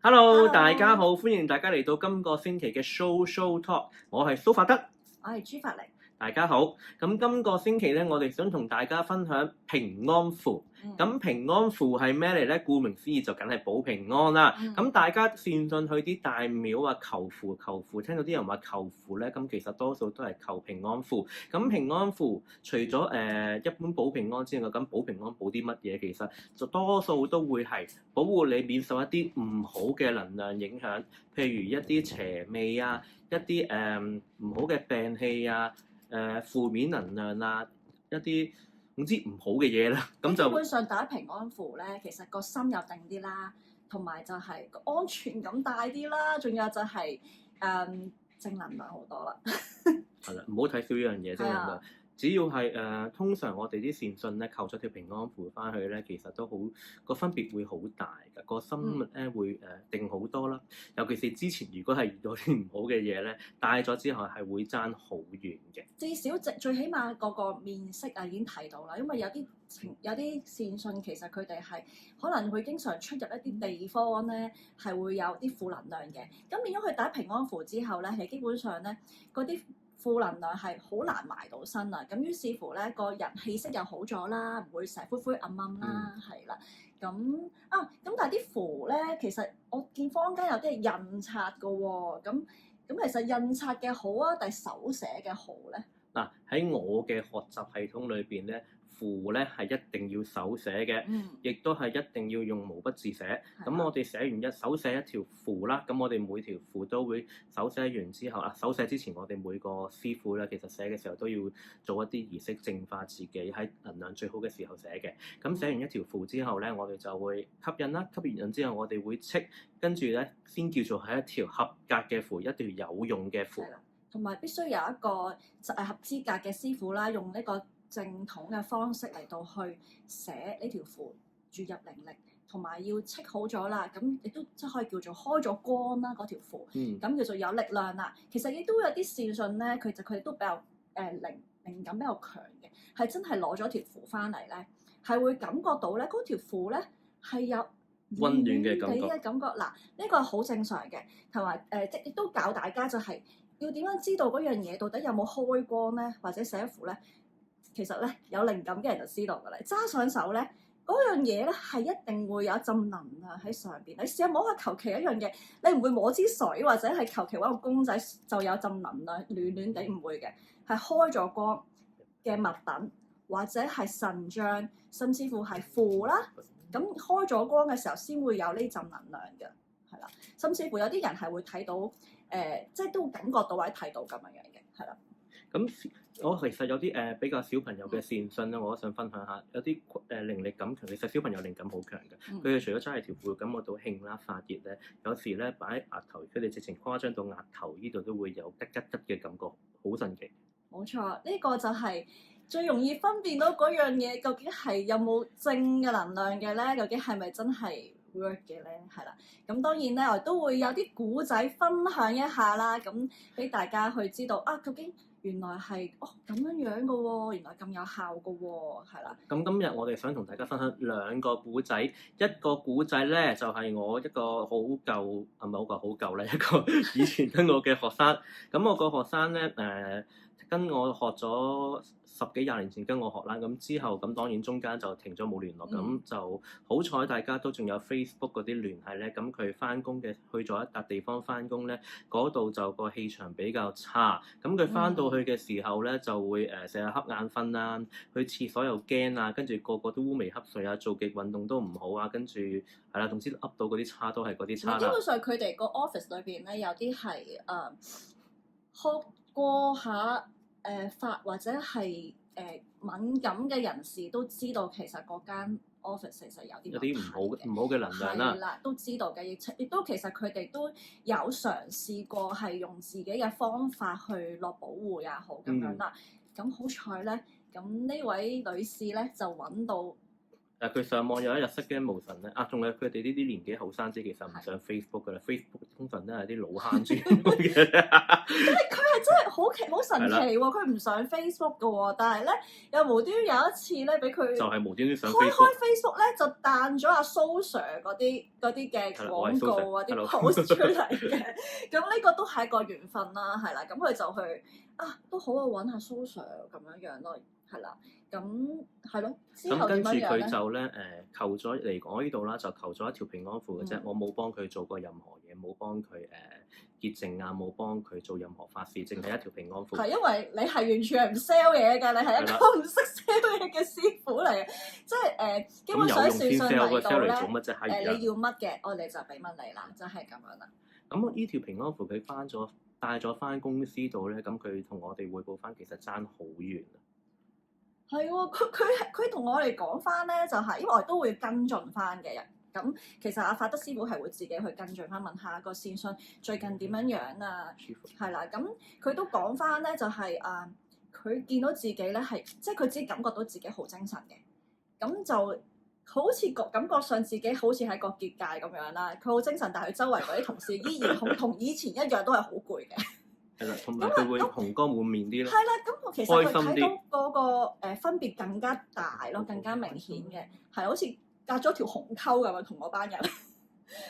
Hello， Hello，大家好，歡迎大家嚟到今個星期嘅 Show Talk，我係蘇法德，我係朱法玲。大家好。咁今個星期咧，我哋想同大家分享平安符。咁平安符係咩嚟咧？顧名思義就梗係保平安啦。咁大家善信去啲大廟啊求符，聽到啲人話求符咧，咁其實多數都係求平安符。咁平安符除咗一般保平安之外，咁保平安保啲乜嘢？其實就多數都會係保護你免受一啲唔好嘅能量影響，譬如一啲邪味啊，一啲唔好嘅病氣啊，負面能量啊，一啲總之唔好嘅嘢啦，咁就基本上打平安符咧，其實個心又定啲啦，同埋就係個安全感大啲啦，仲有就係、正能量好多啦。係啦，唔好睇少呢樣嘢正能量。只要係通常我哋啲善信咧，求咗條平安符翻去咧，其實都好個分別會好大㗎，個心咧會定好多啦。尤其是之前如果係遇到啲唔好嘅嘢咧，帶咗之後係會爭好遠嘅。至少最起碼個面色啊已經睇到啦，因為有啲善信其實佢哋係可能會經常出入一啲地方咧，係會有啲負能量嘅。咁變咗佢打平安符之後咧，係基本上咧嗰啲負能量係好難埋到身啊！咁於是乎咧，個人氣色又好咗啦，唔會成日灰灰暗暗啦，係啦。咁但係啲符咧，其實我見坊間有啲係印刷嘅喎，咁其實印刷嘅好啊，定係手寫嘅好咧？嗱，喺我嘅學習系統裏邊咧，符咧係一定要手寫嘅，亦都係一定要用毛筆字寫。咁我哋寫完手寫一條符啦，咁我哋每條符都會手寫完之後手寫之前我哋每個師傅咧，其實寫嘅時候都要做一啲儀式淨化自己，喺能量最好嘅時候寫嘅。咁寫完一條符之後咧，我哋就會吸印啦，吸完印之後我哋會戚，跟住咧先叫做係一條合格嘅符，一條有用嘅符。同埋必須有一個合資格嘅師傅啦，用呢個正統嘅方式嚟到去寫呢條符，注入靈力，同埋要戚好咗啦，咁亦都即係可以叫做開咗光啦嗰條符，咁叫做有力量啦。其實亦都有啲善信咧，佢哋都比較靈感比較強嘅，係真係攞咗條符翻嚟咧，係會感覺到咧嗰條符咧係有溫暖嘅感覺。嗱，呢個好正常嘅，同埋即亦都教大家就係要點樣知道嗰樣嘢到底有冇開光咧，或者寫符咧？其實咧有靈感嘅人就知道㗎啦，揸上手咧嗰樣嘢咧係一定會有一陣能量喺上邊。你試下摸下求其一樣嘢，你唔會摸支水或者係求其揾個公仔就有陣能量暖暖地，唔會嘅，係開咗光嘅物品或者係神像，甚至乎係符啦。咁開咗光嘅時候先會有呢陣能量嘅，係啦。甚至乎有啲人係會睇到即係都感覺到或者睇到咁樣嘅，係啦。咁我其實有啲比較小朋友嘅善信咧，我都想分享下。有啲靈力感強，其實小朋友靈感好強嘅。佢哋除咗揸住條符感覺到興啦、發熱咧，有時咧擺喺額頭，佢哋直情誇張到額頭呢度都會有吉吉吉嘅感覺，好神奇。冇錯，呢個就係最容易分辨到嗰樣嘢究竟係有冇正嘅能量嘅咧，究竟係咪真係 work 嘅咧？係啦，咁當然咧，我都會有啲古仔分享一下啦，咁俾大家去知道究竟原來係咁樣嘅喎，原來咁有效嘅喎，係啦。咁今日我哋想同大家分享兩個古仔，一個古仔咧就係我一個好舊，係咪好舊咧？一個以前跟我嘅學生，咁我個學生咧跟我學咗10幾20年前跟我學啦，咁之後咁當然中間就停咗冇聯絡，咁就好彩大家都仲有 Facebook 嗰啲聯繫咧，咁佢翻工嘅去咗一笪地方翻工咧，嗰度就個氣場比較差，咁佢翻到去嘅時候咧就會成日瞌眼瞓啦，去廁所又驚啊，跟住個個都烏眉瞌睡啊，做極運動都唔好啊，跟住係啦，總之噏到嗰啲差都係嗰啲差啦。基本上佢哋個 office 裏邊咧有啲係學過下法或者係敏感嘅人士都知道，其實嗰間 office 其實有啲唔好嘅能量啦。係啦，都知道嘅，亦都其實佢哋都有嘗試過係用自己嘅方法去落保護也好咁樣啦。咁好彩咧，咁呢位女士咧就揾到佢上網有一日失驚無神咧，仲有佢哋呢啲年紀後生仔其實唔上 Facebook 噶啦，Facebook 通常都係啲老坑豬嘅。佢係真係好神奇喎！佢唔上 Facebook 嘅喎，但係咧又無端端有一次咧，俾佢就係無端端上開 Facebook。Facebook 咧，就彈咗阿蘇 Sir 嗰啲嘅廣告啊，啲 post 出嚟嘅。咁呢個都係一個緣分啦，係啦。咁佢就去都好啊，揾下蘇 Sir 咁樣咯，係啦。咁係咯，之後點樣樣咧？咁跟住佢就咧求咗嚟我呢度啦，就求咗一條平安符嘅啫，我冇幫佢做過任何嘢，冇幫佢潔淨啊，冇幫佢做任何法事，淨係一條平安符。係因為你係完全係唔 sell 嘢㗎，你係一個唔識 sell 嘢嘅師傅嚟嘅，即係基本上線上嚟到咧你要乜嘅，我哋就俾乜你啦，就係咁樣啦。咁呢條平安符佢帶咗翻公司度咧，咁佢同我哋匯報翻，其實爭好遠啊！係喎，佢同我哋講翻咧，就係因為我哋都會跟進翻嘅人。咁其實阿法德師傅係會自己去跟進翻，問下個線訊最近點樣樣啊？係啦，咁佢都講翻咧，就係佢見到自己咧係，即係佢自己感覺到自己好精神嘅，咁就好似感覺上自己好似喺個結界咁樣啦。佢好精神，但係佢周圍嗰啲同事依然同以前一樣都係好攰嘅。係啦，同埋佢會紅光滿面啲咯。係啦，咁其實佢睇到嗰個分別更加大咯，更加明顯嘅，係好似隔咗條鴻溝咁樣同嗰班人。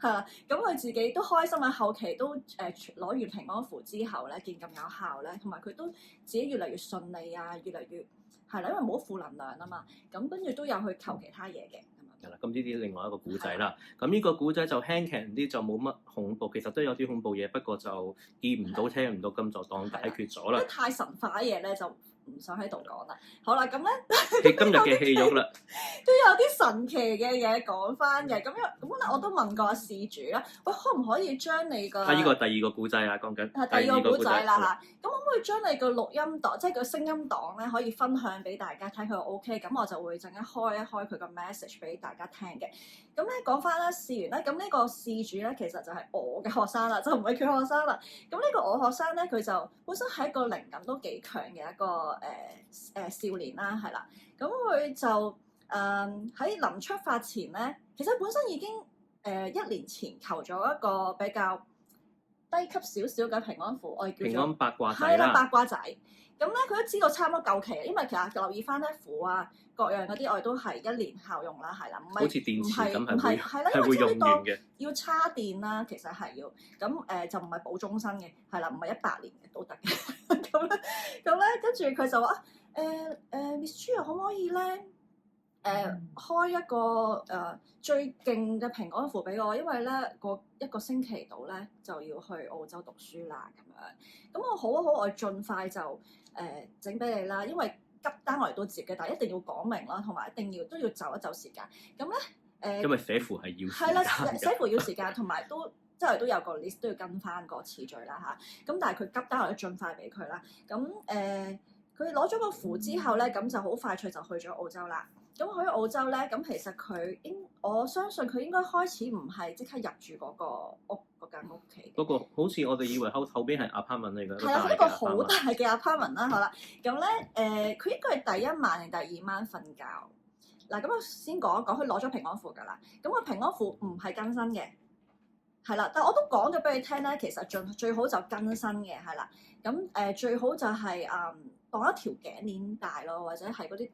係啦，咁佢自己都開心啊，後期都攞完平安符之後咧，見咁有效咧，同埋佢都自己越嚟越順利啊，越嚟越係啦，因為冇負能量啊嘛，咁跟住都有去求其他嘢嘅。係啦，咁呢啲另外一個古仔啦。咁呢個古仔就輕鬆啲，就冇乜恐怖，其實都有啲恐怖嘢，不過就見唔到、聽唔到，咁就當解決咗啦。太神化嘅嘢咧，就唔想喺度講啦。好啦，咁咧，今日嘅戲肉啦，都有啲神奇嘅嘢講翻嘅。咁咧，我都問過事主啦，喂，可唔可以將你個呢個第二個古仔啊，講緊第二個古仔啦嚇。咁可唔可以將你個錄音檔，即係個聲音檔咧，可以分享俾大家睇佢 OK？咁我就會陣間開一開佢個 message 俾大家聽嘅。咁咧講翻啦，試完咧，咁呢個事主咧，其實就係我嘅學生啦，就唔係佢學生啦。咁呢個我學生咧，佢就本身係一個靈感都幾強嘅一個少年啦，係啦。咁佢就喺臨出發前咧，其實本身已經1年前求咗一個比較低級少少嘅平安符，我哋叫做平安八卦仔啦，八卦仔。咁咧佢都知道差唔多夠期，因為其實留意翻咧符啊各樣嗰啲，我哋都係1年效用啦，係啦，唔係好似電池咁係啦，因為呢個要叉電啦，其實係要咁就唔係保終身嘅，係啦，唔係100年嘅都得嘅。咁咧跟住佢就話Miss Chu 可唔可以咧開一個最勁嘅平安符俾我，因為咧一個星期度咧就要去澳洲讀書啦咁樣。咁我好，我盡快就整俾你啦，因為急單我哋都接嘅，但係一定要講明啦，同埋一定都要就一就時間。咁咧因為寫符係要係啦，寫符要時間，同埋都即係都有個 list 都要跟翻個次序啦嚇。咁但係佢急單我都盡快俾佢啦。咁佢攞咗個符之後咧，咁就好快脆就去咗澳洲啦。咁去澳洲咧，咁其實我相信佢應該開始唔係即刻入住嗰間屋企。嗰個好似我哋以為後邊係 apartment 嚟㗎。係啦，一個好大嘅 apartment 啦，好啦。咁咧佢應該係第1晚定第2晚瞓覺。嗱，咁我先講一講，佢攞咗平安符㗎啦。咁個平安符唔係更新嘅，係啦。但係我都講咗俾你聽咧，其實最好就更新嘅，係啦。咁最好就係當一條頸鏈帶咯，或者係嗰啲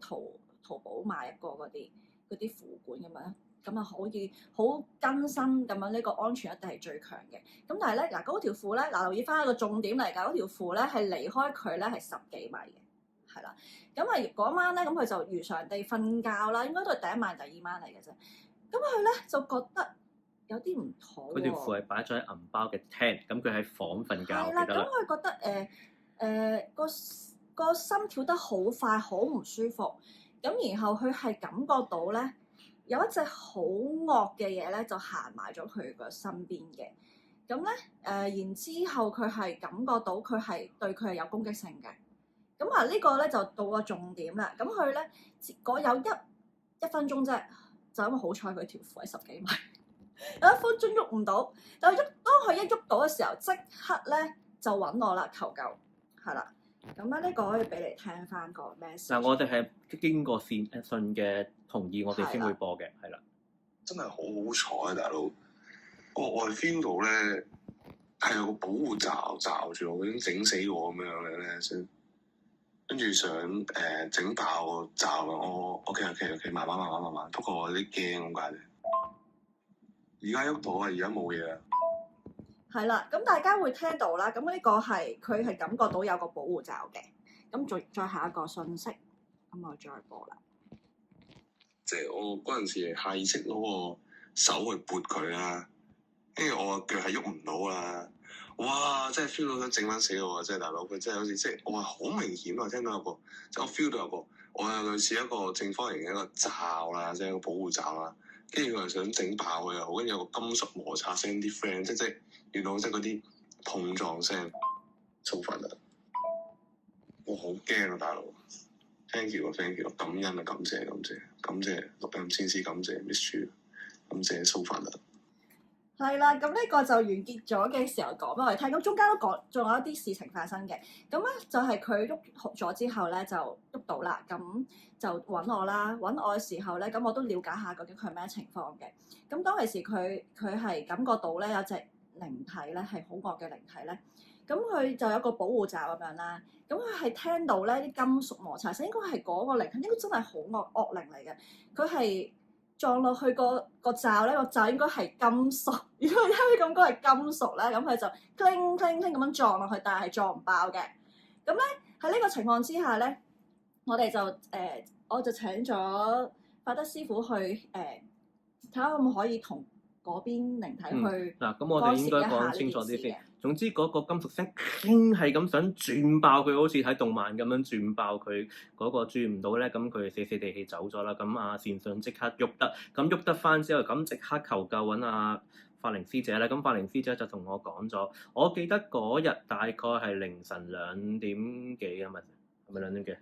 淘寶買一個嗰啲符管咁樣，咁啊可以好更新咁樣，呢個安全一定係最強嘅。咁但係咧嗰條符咧，留意翻一個重點嚟㗎，嗰條符咧係離開佢咧係10幾米嘅，係啦。咁嗰晚咧，咁佢就如常地瞓覺啦，應該都係第1晚、第2晚嚟嘅啫。咁佢咧就覺得有啲唔妥喎。嗰條符係擺咗喺銀包嘅廳，咁佢喺房瞓覺。係啦，咁佢覺得個心跳得好快，好唔舒服。咁然後佢係感覺到咧，有一隻好惡嘅嘢咧，就行埋咗佢個身邊嘅。咁咧然之後佢係感覺到佢係對佢係有攻擊性嘅。咁呢個咧就到個重點啦。咁佢咧有一分鐘啫，就因為好彩佢條符喺10幾米，有1分鐘喐唔到。但係當佢一喐到嘅時候，即刻咧就揾我啦，求救係啦。咁呢個可以俾你聽翻個 message。嗱，我哋係經過線訊嘅同意我哋先會播嘅，係啦。真係好好彩啊，大佬！我係 feel 到咧係有個保護罩住我，已經整死我咁樣嘅咧先，跟住想整爆個罩啊！我 OK，慢慢，不過我有啲驚咁解啫。而家喐到啊！而家冇嘢啊！係啦，咁大家會聽到啦。咁呢個係佢係感覺到有個保護罩嘅。咁再下一個信息，咁我再播啦。即係我嗰陣時下意識攞個手去撥佢啦，跟住我個腳係喐唔到啦。哇！真係 feel 到想整翻死我啊！真係大佬，佢真係好似即係我係好明顯啊！聽到有個即係我 feel 到有個我有類似一個正方形嘅一個罩啦，即係一個保護罩啦。跟住佢又想整爆佢又好，跟住有個金屬摩擦聲啲 friend，即係原來即係嗰啲碰撞聲，粗忽啊！我好驚啊，大佬 ！Thank you，感恩啊，感謝錄音先師，感謝 Miss Chu， 感謝粗忽啊！係啦，咁呢個就完結咗嘅時候講俾我哋聽，咁中間都講，仲有一啲事情發生嘅。咁咧就係佢喐咗之後咧就喐到啦，咁就揾我啦。揾我嘅時候咧，咁我都了解下究竟佢係咩情況嘅。咁當其時佢係感覺到咧有隻靈體咧係好惡嘅靈體咧，咁佢就有個保護罩咁樣啦。咁佢係聽到咧啲金屬摩擦聲，應該係嗰個靈體，應該真係好惡靈嚟嘅。佢係撞落去個罩咧，個罩應該係金屬。如果因為咁講係金屬咧，咁佢就 cling 咁樣撞落去，但係撞唔爆嘅。咁咧喺呢個情況之下咧，我哋就我就請咗法德師傅去睇下可唔可以同嗰邊靈體去嗱，咁我哋應該講清楚啲先。總之嗰個金屬聲傾係咁想轉爆佢，好似睇動漫咁樣轉爆佢嗰個轉唔到咧，咁佢死死地氣走咗啦。咁阿善信即刻喐得，咁喐得翻之後，咁即刻求救揾阿法靈師姐咧。咁法靈師姐就同我講咗，我記得嗰日大概係凌晨2點幾啊，係咪2點幾？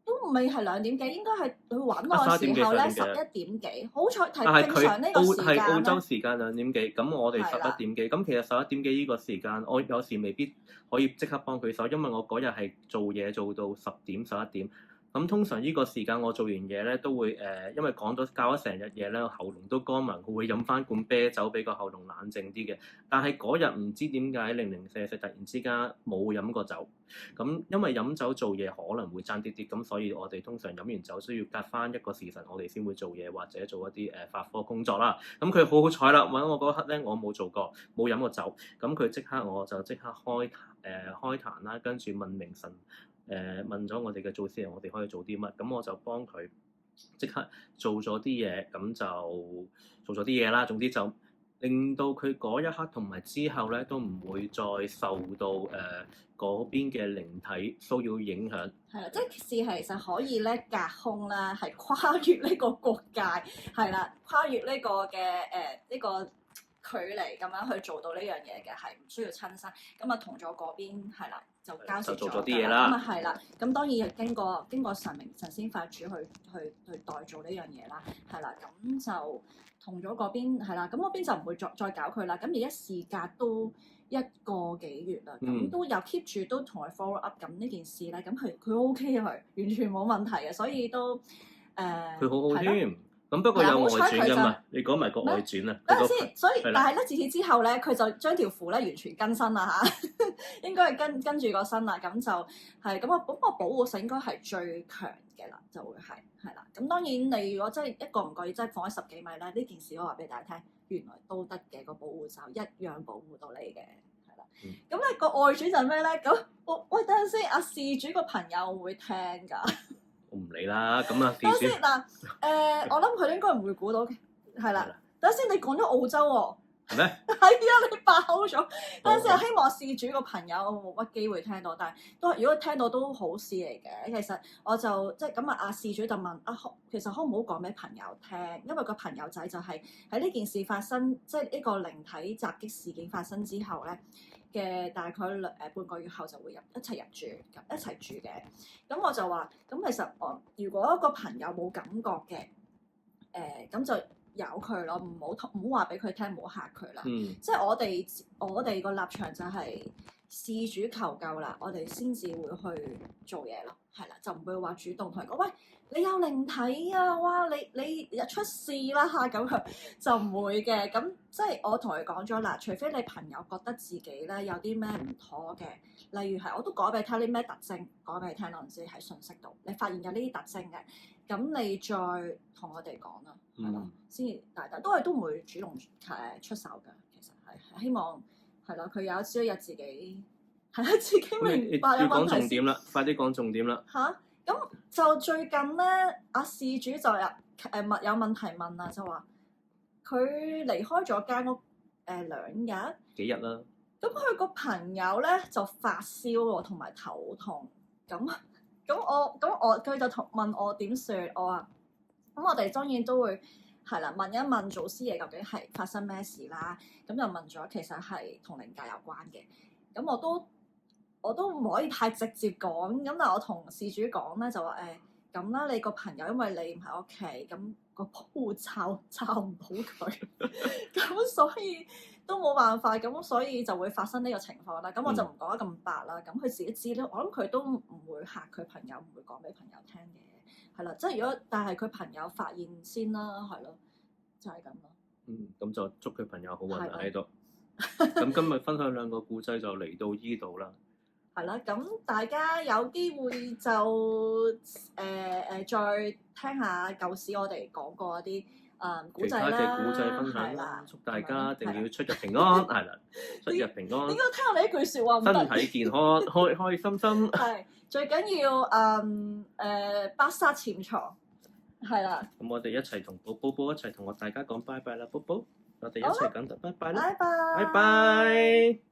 都唔係2點幾，應該係佢揾我嘅時候咧11點幾。好彩係正常呢個時間咧。係澳洲時間2點幾，咁我哋11點幾。咁其實11點幾呢個時間，我有時未必可以即刻幫佢手，因為我嗰日係做嘢做到10點11點。咁通常呢個時間我做完嘢咧，都會因為教咗成日嘢咧，喉嚨都乾埋，我會飲翻罐啤酒俾個喉嚨冷靜啲嘅。但係嗰日唔知點解零零舍舍突然之間冇飲過酒，咁因為飲酒做嘢可能會爭啲啲，咁所以我哋通常飲完酒需要隔翻一個時辰，我哋先會做嘢或者做一啲法科工作啦。咁佢好好彩啦，揾我嗰刻咧，我冇做過，冇飲過酒，咁佢即刻我就即刻開壇啦，跟住問明神。問咗我哋嘅祖師爺，我哋可以做啲乜？咁我就幫佢即刻做咗啲嘢，咁就做咗啲嘢啦。總之就令到佢嗰一刻同埋之後咧，都唔會再受到嗰邊嘅靈體騷擾影響。係啦，即係其實可以咧隔空啦，係跨越呢個國界，係啦，跨越呢個嘅呢個距離咁樣去做到呢樣嘢嘅，係唔需要親身。咁啊同咗嗰邊係啦。就交涉咗啲嘢啦，咁啊係啦，咁當然係經過神仙法主去代做呢樣嘢啦，係啦，咁就同咗嗰邊係啦，咁嗰邊就唔會再搞佢啦。咁而家事隔都1個幾月啦，咁都有 keep 住都同佢 follow up 緊呢件事咧，咁佢 OK 啊，佢完全冇問題嘅，所以都佢好好添。咁不過有外傳㗎嘛？你講埋個外傳啊！等陣先，所以但係咧，自此之後咧，佢就將條符咧完全更新啦嚇，應該係跟住個身啦，咁就係咁啊！咁個保護性應該係最強嘅啦，就會係啦。咁當然你如果真係一個唔覺意真係放喺10幾米咧，呢件事我話俾大家聽，原來都得嘅，個保護罩一樣保護到你嘅，係啦。咁咧個外傳就係咩咧？咁喂等陣先，阿事主個朋友會唔會聽㗎？我唔理啦，咁啊，等先嗱，我諗佢應該唔會估到嘅，係啦。等先，你講咗澳洲喎，係咩？係啊，你爆咗。等先，希望事主個朋友冇乜機會聽到，但係都如果聽到都好事嚟嘅。其實我就即係咁啊，阿事主就問其實可唔可以講俾朋友聽？因為個朋友仔就係喺呢件事發生，即係呢個靈體襲擊事件發生之後咧。嘅大概半個月後就會一齊住嘅，咁我就話咁其實我如果個朋友冇感覺嘅，咁就由佢咯，唔好話俾佢聽，唔好嚇佢啦。即係我哋個立場就係事主求救啦，我哋先至會去做嘢咯，係啦，就唔會話主動同佢講，喂，你有靈體啊，哇，你出事啦嚇，咁樣就唔會嘅。咁即係我同佢講咗啦，除非你朋友覺得自己咧有啲咩唔妥嘅，例如係我都講俾你聽啲咩特徵，講俾你聽我唔知喺信息度，你發現有呢啲特徵嘅，咁你再同我哋講啦，係咯，先但都唔會主動出手㗎，其實係希望。係咯，佢有朝一日自己係啦，自己明白有問題。要講重點啦，快啲講重點啦。嚇，咁就最近咧，阿事主就有問題問啦，就話佢離開咗間屋2日幾日啦。咁佢個朋友咧就發燒喎，同埋頭痛。咁佢就問我點算？我話咁我哋當然都會。係啦，問一問祖師爺究竟係發生咩事啦？咁就問咗，其實係同靈界有關嘅。咁我都唔可以太直接講。咁但係我同事主講咧，就話咁啦，你個朋友因為你唔喺屋企，咁個保護罩唔到佢，咁所以都冇辦法。咁所以就會發生呢個情況啦。咁我就唔講得咁白啦。咁佢自己知咧，我諗佢都唔會嚇佢朋友，唔會講俾朋友聽嘅。係啦，即係如果，但係佢朋友發現先啦，係咯，就係咁咯。咁就祝佢朋友好運喺度。咁今日分享2個故仔就嚟到依度啦。係啦，咁大家有機會就再聽下舊時我哋講過一啲古仔啦，其他嘅古仔分享啦。祝大家一定要出入平安，係啦，出入平安。應該聽我哋一句説話唔得。身體健康，開開心心。係最緊要百殺潛藏，係啦。咁我哋一齊同寶寶一齊同大家講拜拜啦，寶寶，我哋一齊講得拜拜啦，拜拜，拜拜。